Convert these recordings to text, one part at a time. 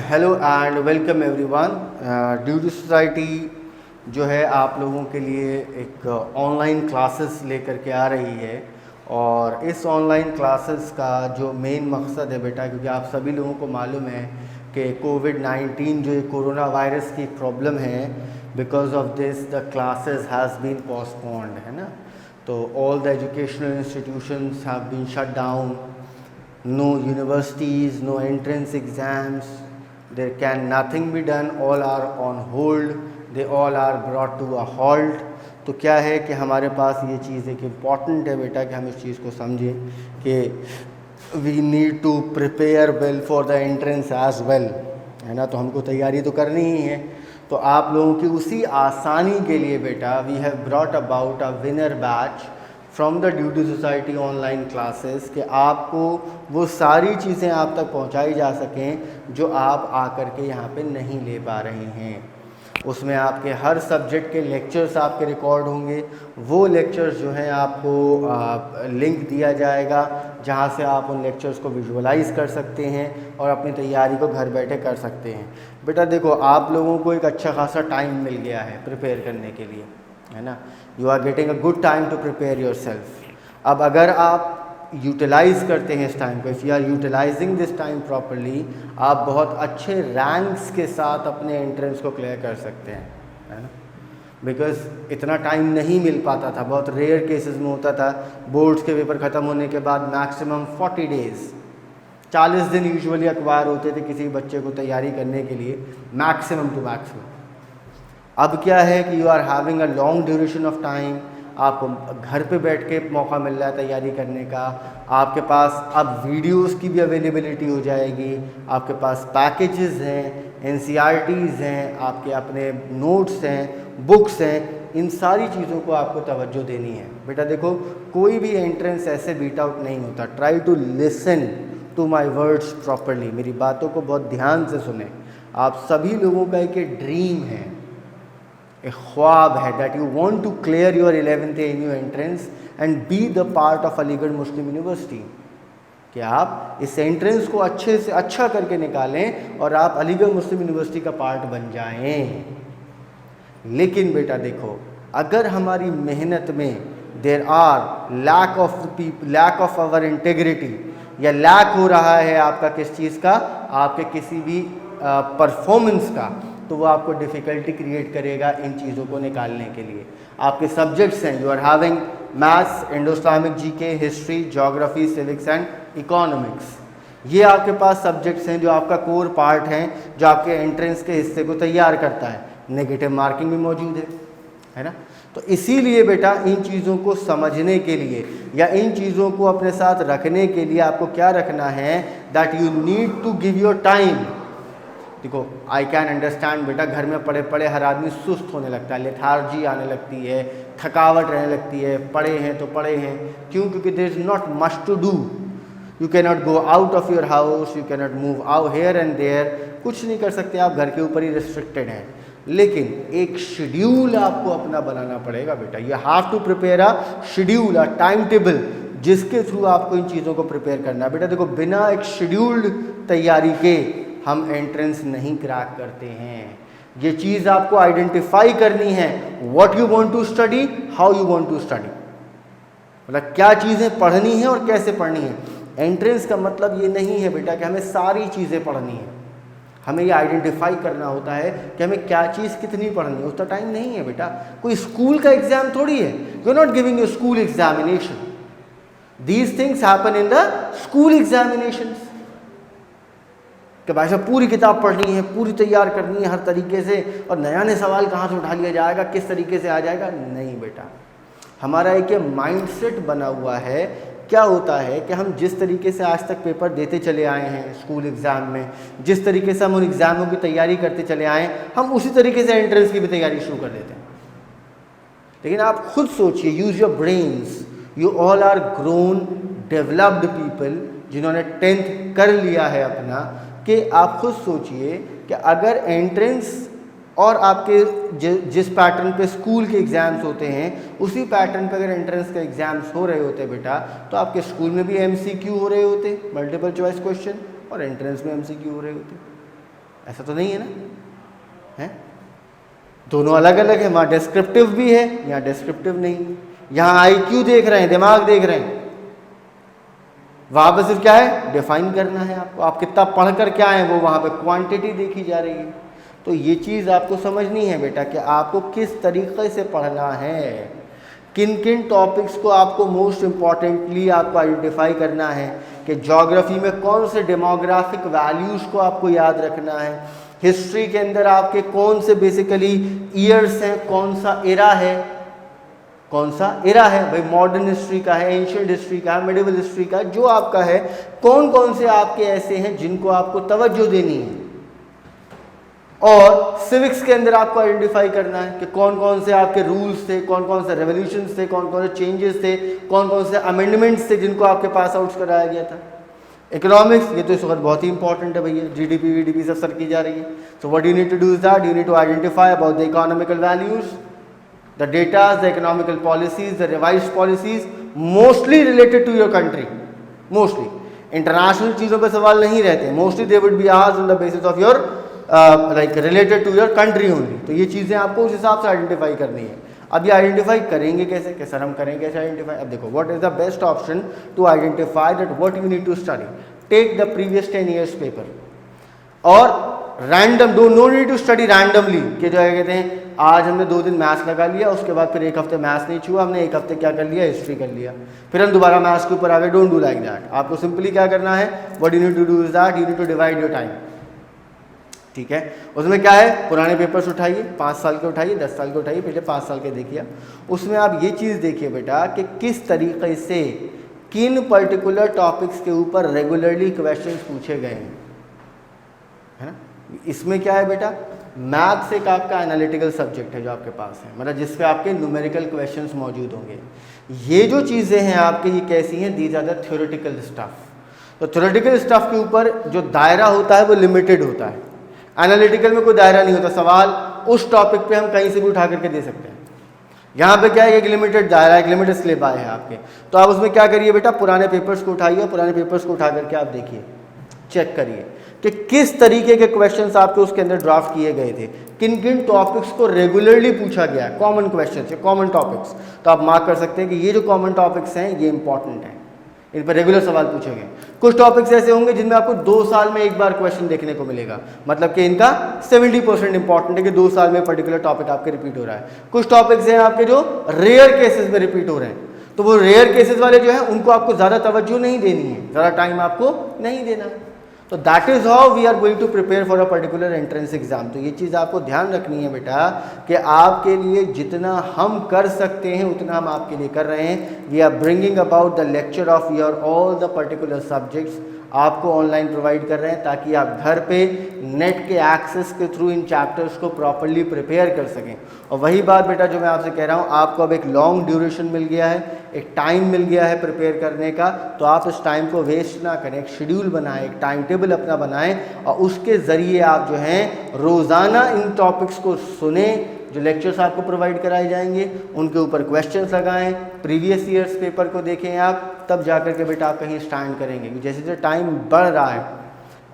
Hello and welcome everyone. Duty society जो है आप लोगों के लिए एक ऑनलाइन क्लासेस लेकर के आ रही है। और इस ऑनलाइन क्लासेस का जो मेन मकसद है बेटा, क्योंकि आप सभी लोगों को मालूम है कि कोविड-19 जो ये कोरोना वायरस की प्रॉब्लम है, because of this the classes has been postponed, है ना। तो all the educational institutions have been shut down, no universities, no entrance exams, there can nothing be done, all are on hold, they all are brought to a halt। तो क्या है कि हमारे पास ये चीज़ एक इम्पॉर्टेंट है बेटा कि हम इस चीज़ को समझें कि we need to prepare well for the entrance as well, है ना। तो हमको तैयारी तो करनी ही है। तो आप लोगों की उसी आसानी के लिए बेटा we have brought about a winner batch from the duty society online classes, कि आपको वो सारी चीज़ें आप तक पहुंचाई जा सकें जो आप आकर के यहाँ पे नहीं ले पा रहे हैं। उसमें आपके हर सब्जेक्ट के लेक्चर्स आपके रिकॉर्ड होंगे। वो लेक्चर्स जो हैं आपको लिंक दिया जाएगा जहाँ से आप उन लेक्चर्स को विजुअलाइज कर सकते हैं और अपनी तैयारी को घर बैठे कर सकते हैं। बेटा देखो, आप लोगों को एक अच्छा खासा टाइम मिल गया है प्रिपेयर करने के लिए, है ना। You are getting a good time to prepare your self. अब अगर आप यूटिलाइज़ करते हैं इस टाइम को, if you are utilising this time properly, आप बहुत अच्छे रैंक्स के साथ अपने एंट्रेंस को क्लियर कर सकते हैं, है ना। बिकॉज इतना टाइम नहीं मिल पाता था, बहुत रेयर केसेस में होता था। बोर्ड्स के पेपर ख़त्म होने के बाद मैक्सिमम 40 डेज़, 40 दिन यूजुअली अखबार होते थे किसी बच्चे को तैयारी करने के लिए, मैक्सिमम टू मैक्सिमम। अब क्या है कि you are having a long duration of time, आपको घर पे बैठ के मौका मिल रहा है तैयारी करने का। आपके पास अब वीडियोस की भी अवेलेबिलिटी हो जाएगी, आपके पास पैकेजेस हैं, एनसीईआरटीज़ हैं, आपके अपने नोट्स हैं, बुक्स हैं। इन सारी चीज़ों को आपको तवज्जो देनी है। बेटा देखो, कोई भी एंट्रेंस ऐसे बीट आउट नहीं होता। Try to listen to my words properly, मेरी बातों को बहुत ध्यान से सुने। आप सभी लोगों का एक ड्रीम है, एक ख्वाब है, that you want to clear your 11th ANU entrance and be the part of Aligarh Muslim University, कि आप इस एंट्रेंस को अच्छे से अच्छा करके निकालें और आप अलीगढ़ मुस्लिम यूनिवर्सिटी का पार्ट बन जाएं। लेकिन बेटा देखो, अगर हमारी मेहनत में there are lack of our integrity, या लैक हो रहा है आपका किस चीज़ का, आपके किसी भी परफॉर्मेंस का, तो वो आपको डिफ़िकल्टी क्रिएट करेगा इन चीज़ों को निकालने के लिए। आपके सब्जेक्ट्स हैं, you are having maths, Indo Islamic GK, history, geography, civics and economics. ये आपके पास सब्जेक्ट्स हैं जो आपका कोर पार्ट हैं, जो आपके एंट्रेंस के हिस्से को तैयार करता है। नेगेटिव मार्किंग भी मौजूद है ना। तो इसीलिए बेटा इन चीज़ों को समझने के लिए या इन चीज़ों को अपने साथ रखने के लिए आपको क्या रखना है, that you need to give your time. देखो, आई कैन अंडरस्टैंड बेटा, घर में पड़े पड़े हर आदमी सुस्त होने लगता है, लेथार्जी आने लगती है, थकावट रहने लगती है। पढ़े हैं तो पढ़े हैं, क्यों? क्योंकि there is not much to do. You can not go out of your house, you can not move out here and there, कुछ नहीं कर सकते आप, घर के ऊपर ही रिस्ट्रिक्टेड हैं। लेकिन एक शेड्यूल आपको अपना बनाना पड़ेगा बेटा। You have to prepare a schedule, a time table, जिसके थ्रू आपको इन चीज़ों को प्रिपेयर करना है। बेटा देखो, बिना एक शेड्यूल्ड तैयारी के हम एंट्रेंस नहीं क्रैक करते हैं। ये चीज़ आपको आइडेंटिफाई करनी है, what you want to study, how you want to study, मतलब क्या चीज़ें पढ़नी है और कैसे पढ़नी है। एंट्रेंस का मतलब ये नहीं है बेटा कि हमें सारी चीज़ें पढ़नी है। हमें ये आइडेंटिफाई करना होता है कि हमें क्या चीज़ कितनी पढ़नी है। उसका टाइम नहीं है बेटा, कोई स्कूल का एग्जाम थोड़ी है। You are not giving a school examination, these things happen in the school examinations, कि भाई साहब पूरी किताब पढ़नी है, पूरी तैयार करनी है हर तरीके से, और नया नया सवाल कहाँ से उठा लिया जाएगा, किस तरीके से आ जाएगा। नहीं बेटा, हमारा एक माइंडसेट बना हुआ है। क्या होता है कि हम जिस तरीके से आज तक पेपर देते चले आए हैं स्कूल एग्ज़ाम में, जिस तरीके से हम उन एग्ज़ामों की तैयारी करते चले आए हैं, हम उसी तरीके से एंट्रेंस की भी तैयारी शुरू कर देते हैं। लेकिन आप खुद सोचिए, use your brains, you all are grown developed people जिन्होंने 10th कर लिया है अपना, कि आप खुद सोचिए कि अगर एंट्रेंस और आपके जिस पैटर्न पे स्कूल के एग्ज़ाम्स होते हैं, उसी पैटर्न पे अगर एंट्रेंस के एग्ज़ाम्स हो रहे होते बेटा, तो आपके स्कूल में भी MCQ हो रहे होते, मल्टीपल चॉइस क्वेश्चन, और एंट्रेंस में MCQ हो रहे होते। ऐसा तो नहीं है ना, है? दोनों अलग अलग है, वहाँ डिस्क्रिप्टिव भी है, यहाँ डिस्क्रिप्टिव नहीं है। यहाँ IQ देख रहे हैं, दिमाग देख रहे हैं, वहाँ पे सिर्फ क्या है, डिफाइन करना है आपको, आप कितना पढ़ कर क्या है, वो वहाँ पे क्वांटिटी देखी जा रही है। तो ये चीज़ आपको समझनी है बेटा कि आपको किस तरीके से पढ़ना है, किन किन टॉपिक्स को आपको मोस्ट इम्पॉर्टेंटली आपको आइडेंटिफाई करना है कि ज्योग्राफी में कौन से डेमोग्राफिक वैल्यूज़ को आपको याद रखना है, हिस्ट्री के अंदर आपके कौन से बेसिकली ईयर्स हैं, कौन सा एरा है, कौन सा एरा है भाई, मॉडर्न हिस्ट्री का है, एंशिएंट हिस्ट्री का है, मिडिवल हिस्ट्री का, जो आपका है, कौन कौन से आपके ऐसे हैं जिनको आपको तवज्जो देनी है। और सिविक्स के अंदर आपको आइडेंटिफाई करना है कि कौन कौन से आपके रूल्स थे, कौन कौन से रेवोल्यूशंस थे, कौन कौन से चेंजेस थे, कौन कौन से अमेंडमेंट्स थे जिनको आपके पास आउट्स कराया गया था। इकोनॉमिक्स, ये तो इस वक्त बहुत ही इंपॉर्टेंट है भैया, GDP VDP सब सर की जा रही है। So what you need to do is that you need to identify about the economical values, the data, the economical policies, the revised policies, mostly related to your country, mostly international चीज़ों पे सवाल नहीं रहते, mostly they would be asked on the basis of your like related to your country only। तो ये चीज़ें आपको उस हिसाब से आइडेंटिफाई करनी है। अब ये आइडेंटिफाई करेंगे कैसे, कि सर हम करेंगे कैसे आइडेंटिफाई? अब देखो, what is the best option to identify that what you need to study, take the previous 10 years paper और random, no need to study randomly, कि जो कहते हैं आज हमने 2 दिन मैथ्स लगा लिया, उसके बाद फिर 1 हफ्ते मैथ्स नहीं छुआ, हमने 1 हफ्ते क्या कर लिया, हिस्ट्री कर लिया, फिर हम दोबारा मैथ्स के ऊपर आ गए। Don't do like that. आपको सिंपली क्या करना है, what you need to do is that you need to divide your time. ठीक है, उसमें क्या है, पुराने पेपर्स उठाइए, 5 साल के उठाइए, 10 साल के उठाइए, पिछले 5 साल के देखिए। उसमें आप ये चीज़ देखिए बेटा कि किस तरीके से किन पर्टिकुलर टॉपिक्स के ऊपर रेगुलरली क्वेश्चंस पूछे गए हैं, है ना। इसमें क्या है बेटा, मैथ्स एक आपका एनालिटिकल सब्जेक्ट है जो आपके पास है, मतलब जिस पे आपके न्यूमेरिकल क्वेश्चंस मौजूद होंगे। ये जो चीज़ें हैं आपके, ये कैसी हैं, these are the theoretical stuff. तो थ्योरेटिकल स्टफ के ऊपर जो दायरा होता है वो लिमिटेड होता है, एनालिटिकल में कोई दायरा नहीं होता, सवाल उस टॉपिक पे हम कहीं से भी उठा करके दे सकते हैं। यहाँ पे क्या है, एक लिमिटेड दायरा, एक लिमिटेड सिलेबस है आपके। तो आप उसमें क्या करिए बेटा, पुराने पेपर्स को उठाइए, पुराने पेपर्स को उठा करके आप देखिए, चेक करिए कि किस तरीके के क्वेश्चंस आपके उसके अंदर ड्राफ्ट किए गए थे, किन किन टॉपिक्स को रेगुलरली पूछा गया है, कॉमन क्वेश्चंस है, कॉमन टॉपिक्स। तो आप मार्क कर सकते हैं कि ये जो कॉमन टॉपिक्स हैं ये इंपॉर्टेंट हैं, इन पर रेगुलर सवाल पूछे गए। कुछ टॉपिक्स ऐसे होंगे जिनमें आपको 2 साल में एक बार क्वेश्चन देखने को मिलेगा, मतलब कि इनका 70% इंपॉर्टेंट है कि 2 साल में पर्टिकुलर टॉपिक आपके रिपीट हो रहा है। कुछ टॉपिक्स हैं आपके जो रेयर केसेस में रिपीट हो रहे हैं, तो वो रेयर केसेस वाले जो है उनको आपको ज़्यादा तवज्जो नहीं देनी है, ज़्यादा टाइम आपको नहीं देना है। तो that is how we are going to prepare for a particular entrance exam. तो ये चीज़ आपको ध्यान रखनी है बेटा कि आपके लिए जितना हम कर सकते हैं उतना हम आपके लिए कर रहे हैं। We are bringing about the lecture of your all the particular subjects आपको ऑनलाइन प्रोवाइड कर रहे हैं, ताकि आप घर पे नेट के एक्सेस के थ्रू इन चैप्टर्स को प्रॉपरली प्रिपेयर कर सकें। और वही बात बेटा जो मैं आपसे कह रहा हूँ, आपको अब एक लॉन्ग ड्यूरेशन मिल गया है, एक टाइम मिल गया है प्रिपेयर करने का, तो आप इस टाइम को वेस्ट ना करें, एक शेड्यूल बनाएं, एक टाइम टेबल अपना बनाएं और उसके ज़रिए आप जो हैं रोज़ाना इन टॉपिक्स को सुने, जो लेक्चर्स आपको प्रोवाइड कराए जाएंगे उनके ऊपर क्वेश्चंस लगाएं, प्रीवियस ईयर्स पेपर को देखें आप, तब जाकर के बेटा आप कहीं स्टैंड करेंगे। जैसे जैसे टाइम बढ़ रहा है,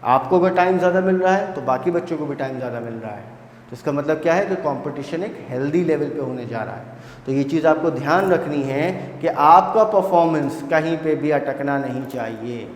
आपको अगर टाइम ज़्यादा मिल रहा है तो बाकी बच्चों को भी टाइम ज़्यादा मिल रहा है, तो इसका मतलब क्या है कि कंपटीशन एक हेल्दी लेवल पे होने जा रहा है। तो ये चीज़ आपको ध्यान रखनी है कि आपका परफॉर्मेंस कहीं पे भी अटकना नहीं चाहिए,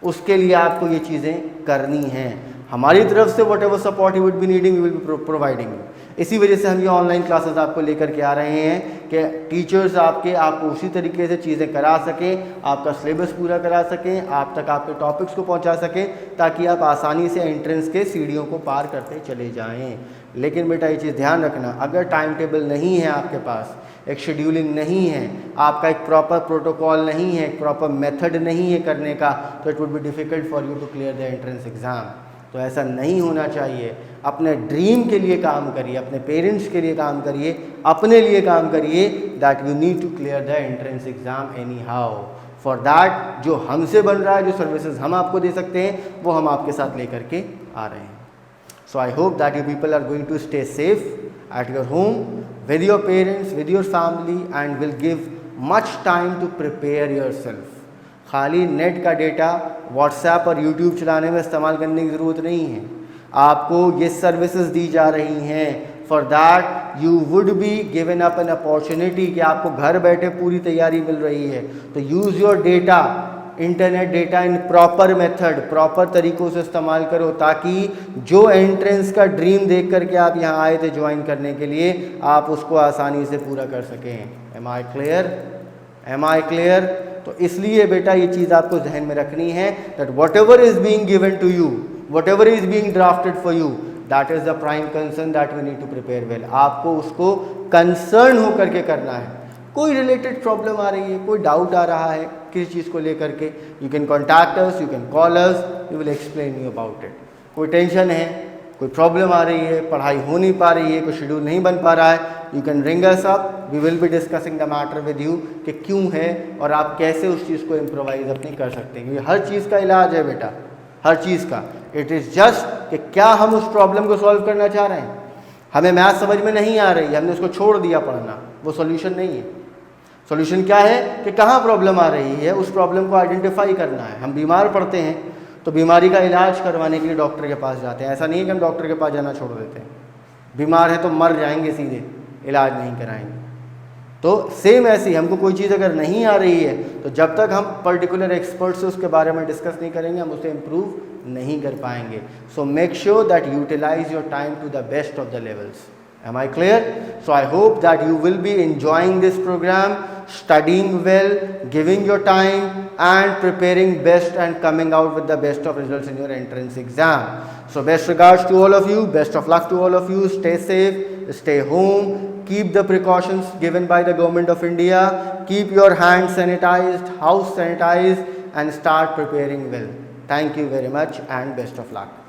उसके लिए आपको ये चीज़ें करनी हैं। हमारी तरफ से whatever support you would be needing we will be providing. इसी वजह से हम ये ऑनलाइन क्लासेस आपको लेकर के आ रहे हैं कि टीचर्स आपको उसी तरीके से चीज़ें करा सकें, आपका सिलेबस पूरा करा सकें, आप तक आपके टॉपिक्स को पहुंचा सकें, ताकि आप आसानी से एंट्रेंस के सीढ़ियों को पार करते चले जाएं। लेकिन बेटा ये चीज़ ध्यान रखना, अगर टाइम टेबल नहीं है आपके पास, एक शेड्यूलिंग नहीं है, आपका एक प्रॉपर प्रोटोकॉल नहीं है, एक प्रॉपर मेथड नहीं है करने का, तो it would be difficult for you to clear the entrance exam. तो ऐसा नहीं होना चाहिए। अपने ड्रीम के लिए काम करिए, अपने पेरेंट्स के लिए काम करिए, अपने लिए काम करिए, that you need to clear the entrance exam anyhow. For that जो हमसे बन रहा है, जो सर्विसेज हम आपको दे सकते हैं, वो हम आपके साथ लेकर के आ रहे हैं। So I hope that you people are going to stay safe at your home with your parents, with your family, and will give much time to prepare yourself. खाली नेट का डेटा व्हाट्सएप और YouTube चलाने में इस्तेमाल करने की ज़रूरत नहीं है। आपको ये सर्विसेज दी जा रही हैं। For that you would be given up an opportunity कि आपको घर बैठे पूरी तैयारी मिल रही है। तो use your data, internet data in proper method, proper तरीक़ों से इस्तेमाल करो, ताकि जो एंट्रेंस का ड्रीम देख करके आप यहाँ आए थे ज्वाइन करने के लिए, आप उसको आसानी से पूरा कर सकें। Am I clear? Am I clear? तो इसलिए बेटा ये चीज़ आपको जहन में रखनी है that whatever is being given to you, whatever is being drafted for you, that is the prime concern that we need to prepare well. आपको उसको कंसर्न होकर के करना है। कोई रिलेटेड प्रॉब्लम आ रही है, कोई डाउट आ रहा है किसी चीज़ को लेकर के, you can contact us, you can call us, we will explain you about it. कोई टेंशन है, कोई प्रॉब्लम आ रही है, पढ़ाई हो नहीं पा रही है, कोई शेड्यूल नहीं बन पा रहा है, you can ring us up, we will be discussing the matter with you कि क्यों है और आप कैसे उस चीज़ को इम्प्रोवाइज अपनी कर सकते हैं। क्योंकि हर चीज़ का इलाज है बेटा, हर चीज़ का। इट इज़ जस्ट कि क्या हम उस प्रॉब्लम को सॉल्व करना चाह रहे हैं। हमें मैथ समझ में नहीं आ रही है, हमने उसको छोड़ दिया पढ़ना, वो सॉल्यूशन नहीं है। सॉल्यूशन क्या है कि कहाँ प्रॉब्लम आ रही है, उस प्रॉब्लम को आइडेंटिफाई करना है। हम बीमार पड़ते हैं तो बीमारी का इलाज करवाने के लिए डॉक्टर के पास जाते हैं। ऐसा नहीं है कि हम डॉक्टर के पास जाना छोड़ देते हैं। बीमार है तो मर जाएंगे सीधे, इलाज नहीं कराएंगे। तो सेम ऐसे ही हमको कोई चीज़ अगर नहीं आ रही है तो जब तक हम पर्टिकुलर एक्सपर्ट से उसके बारे में डिस्कस नहीं करेंगे, हम उसे इम्प्रूव नहीं कर पाएंगे। So make sure that utilise your time to the best of the levels. Am I clear? So I hope that you will be enjoying this program, studying well, giving your time and preparing best and coming out with the best of results in your entrance exam. So best regards to all of you, best of luck to all of you. Stay safe, stay home, keep the precautions given by the government of India, keep your hands sanitized, house sanitized and start preparing well. Thank you very much and best of luck.